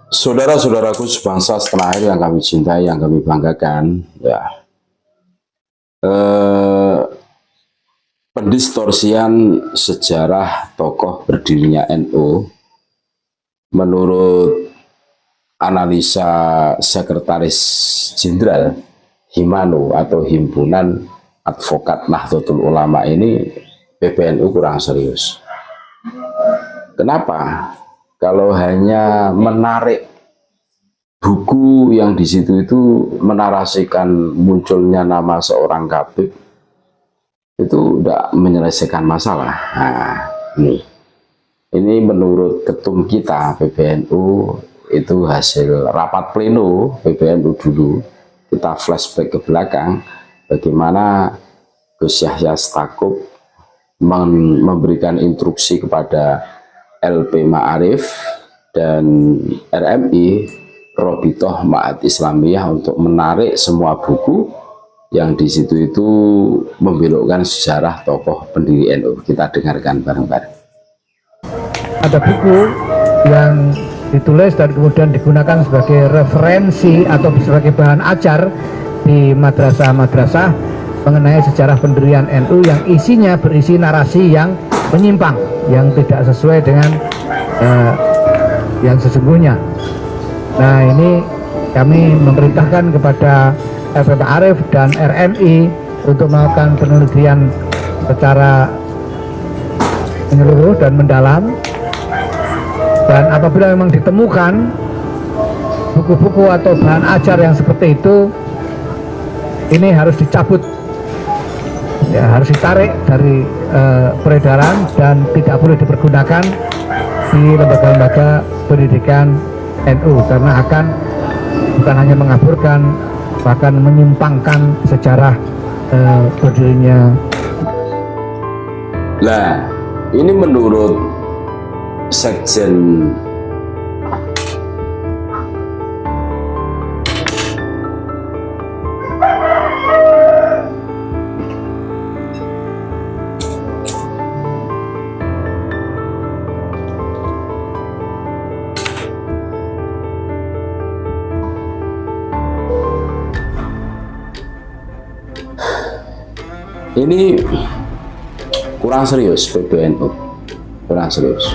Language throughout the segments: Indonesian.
Saudara-saudaraku sebangsa setanah air yang kami cintai, yang kami banggakan, ya, pendistorsian sejarah tokoh berdirinya NU menurut analisa Sekretaris Jenderal Himanu atau Himpunan Advokat Nahdlatul Ulama ini, PBNU kurang serius. Kenapa? Kalau hanya menarik buku yang di situ itu menarasikan munculnya nama seorang Khabib, itu tidak menyelesaikan masalah. Nah, ini menurut ketum kita PBNU, itu hasil rapat pleno PBNU dulu. Kita flashback ke belakang, bagaimana Gus Yahya Stakuf memberikan instruksi kepada LP Ma'arif dan RMI Robitoh Ma'at Islamiyah untuk menarik semua buku yang di situ itu membelokkan sejarah tokoh pendiri NU. Kita dengarkan bareng-bareng. Ada buku yang ditulis dan kemudian digunakan sebagai referensi atau sebagai bahan ajar di madrasah-madrasah mengenai sejarah pendirian NU yang isinya berisi narasi yang menyimpang, yang tidak sesuai dengan yang sesungguhnya. Nah, ini kami memerintahkan kepada LP Ma'arif dan RMI untuk melakukan penelitian secara menyeluruh dan mendalam, dan apabila memang ditemukan buku-buku atau bahan ajar yang seperti itu, ini harus dicabut, ya, harus ditarik dari peredaran dan tidak boleh dipergunakan di lembaga-lembaga pendidikan NU, karena akan bukan hanya mengaburkan, bahkan menyimpangkan sejarah berdirinya. Nah, ini menurut Sekjen ini kurang serius. PBNU kurang serius.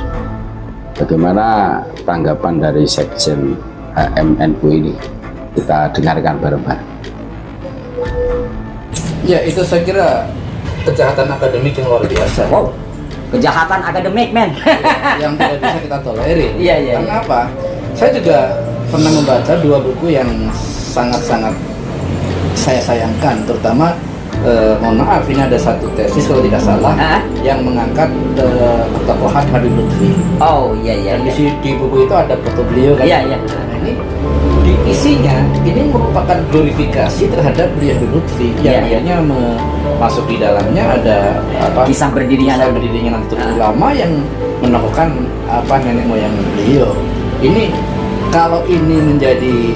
Bagaimana tanggapan dari Sekjen HMNU ini? Kita dengarkan bareng-bareng. Ya, itu saya kira kejahatan akademik yang luar biasa. Wow, kejahatan akademik, men. Yang tidak bisa kita tolerir. Iya. Karena apa? Saya juga pernah membaca dua buku yang sangat-sangat saya sayangkan, terutama mohon maaf, ini ada satu tesis kalau tidak salah yang mengangkat ketokohan Habib Lutfi. Oh iya. Dan di buku itu ada foto beliau kan. Iya. Nah, ini di isinya ini merupakan glorifikasi terhadap beliau Habib Lutfi yang dianya masuk di dalamnya ada kisah berdirinya Nahdlatul Ulama yang menokohkan nenek moyang beliau. Ini kalau ini menjadi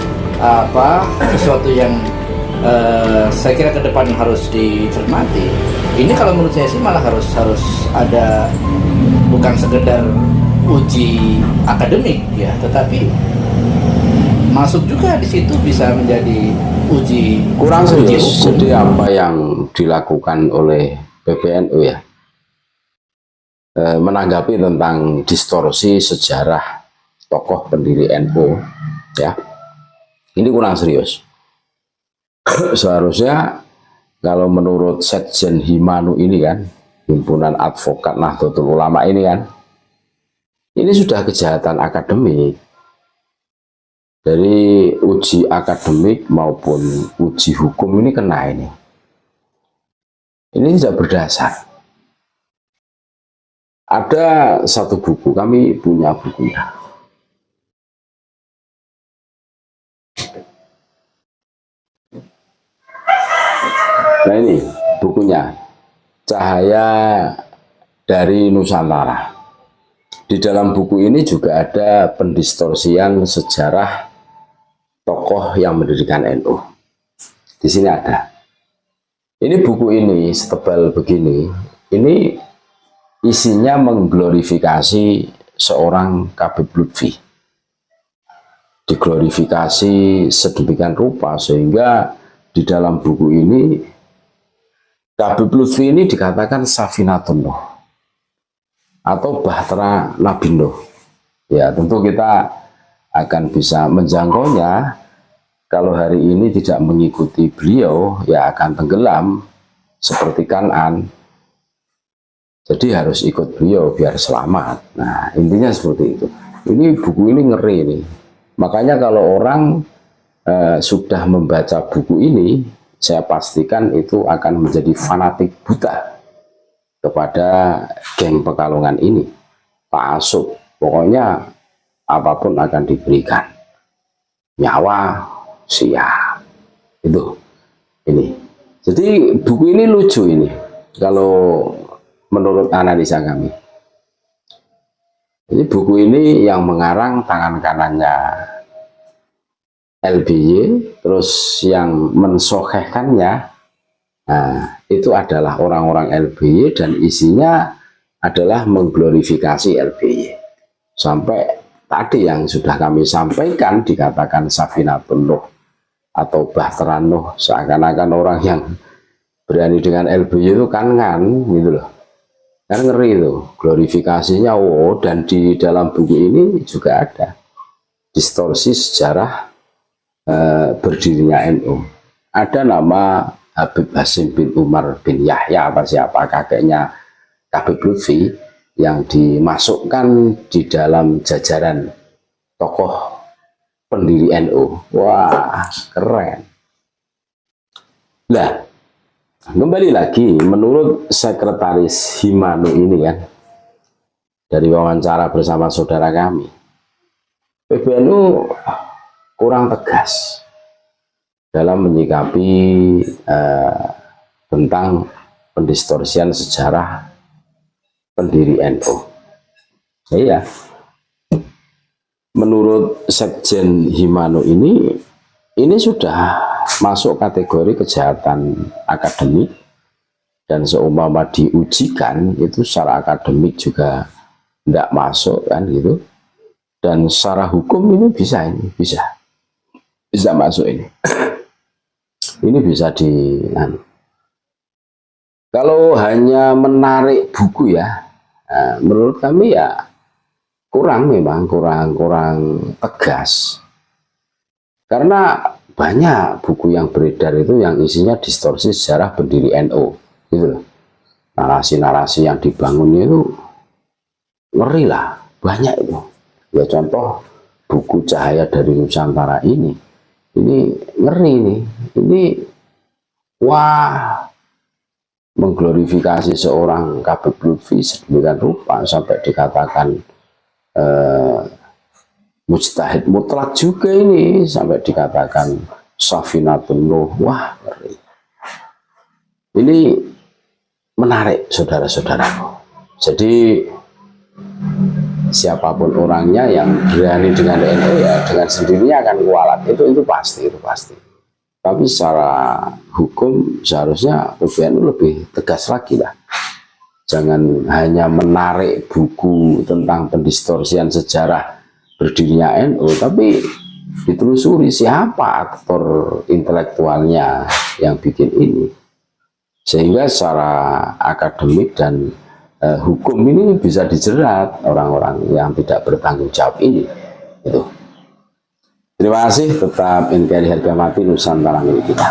sesuatu yang saya kira ke depan harus dicermati. Ini kalau menurut saya sih malah harus ada, bukan sekedar uji akademik ya, tetapi masuk juga di situ bisa menjadi uji Kurang serius. Jadi apa yang dilakukan oleh PBNU ya, menanggapi tentang distorsi sejarah tokoh pendiri NU ya, ini kurang serius. Seharusnya kalau menurut Sekjen Himanu ini kan, Himpunan Advokat Nahdlatul Ulama ini kan, ini sudah kejahatan akademik. Dari uji akademik maupun uji hukum ini kena ini. Ini tidak berdasar. Ada satu buku, kami punya bukunya. Nah, ini bukunya, Cahaya dari Nusantara. Di dalam buku ini juga ada pendistorsian sejarah tokoh yang mendirikan NU. Di sini ada. Ini buku ini setebal begini, ini isinya mengglorifikasi seorang Khabib Lutfi. diglorifikasi sedemikian rupa sehingga di dalam buku ini Habib Lutfi ini dikatakan Safinatun Nuh atau Bahtera Nabi Nuh. Ya, tentu kita akan bisa menjangkaunya. Kalau hari ini tidak mengikuti beliau, ya akan tenggelam seperti Kan'an. Jadi harus ikut beliau biar selamat. Nah, intinya seperti itu. Ini buku ini ngeri nih. Makanya kalau orang sudah membaca buku ini, saya pastikan itu akan menjadi fanatik buta kepada geng Pekalongan ini. Ta'assub, pokoknya apapun akan diberikan. Nyawa siap. Itu. Ini. Jadi buku ini lucu ini. Kalau menurut analisa kami. Jadi buku ini yang mengarang tangan kanannya LBY, terus yang mensokhehkannya itu adalah orang-orang LBY dan isinya adalah mengglorifikasi LBY. Sampai tadi yang sudah kami sampaikan dikatakan Safinatun Nuh atau Bahtera Nuh, seakan-akan orang yang berani dengan LBY itu kan gitu loh. Kan ngeri itu glorifikasinya. Dan di dalam buku ini juga ada distorsi sejarah berdirinya NU. Ada nama Habib Hasim bin Umar bin Yahya apa siapa kakeknya Habib Lutfi yang dimasukkan di dalam jajaran tokoh pendiri NU. Wah, keren. Nah, kembali lagi, menurut sekretaris Himanu ini kan, dari wawancara bersama saudara kami, PBNU kurang tegas dalam menyikapi tentang pendistorsian sejarah pendiri NU. Iya, menurut Sekjen Himanu ini sudah masuk kategori kejahatan akademik, dan seumpama diujikan itu secara akademik juga tidak masuk kan gitu, dan secara hukum ini bisa masuk ini. Ini bisa kalau hanya menarik buku ya, menurut kami ya memang kurang tegas, karena banyak buku yang beredar itu yang isinya distorsi sejarah pendiri NU gitu loh. Narasi-narasi yang dibangunnya itu ngeri lah, banyak itu ya. Contoh buku Cahaya dari Nusantara ini ngeri nih. Ini wah, mengglorifikasi seorang Habib Lutfi sedemikian rupa sampai dikatakan mujtahid mutlak juga ini, sampai dikatakan Safinatun Nuh. Wah, ngeri. Ini menarik saudara-saudaraku. Jadi siapapun orangnya yang berani dengan NU ya dengan sendirinya akan kualat, itu pasti. Tapi secara hukum seharusnya PBNU lebih tegas lagi lah. Jangan hanya menarik buku tentang pendistorsian sejarah berdirinya NU, tapi ditelusuri siapa aktor intelektualnya yang bikin ini, sehingga secara akademik dan hukum ini bisa dijerat orang-orang yang tidak bertanggung jawab ini. Itu. Terima kasih. Tetap NKRI harga mati, Nusantara milik kita.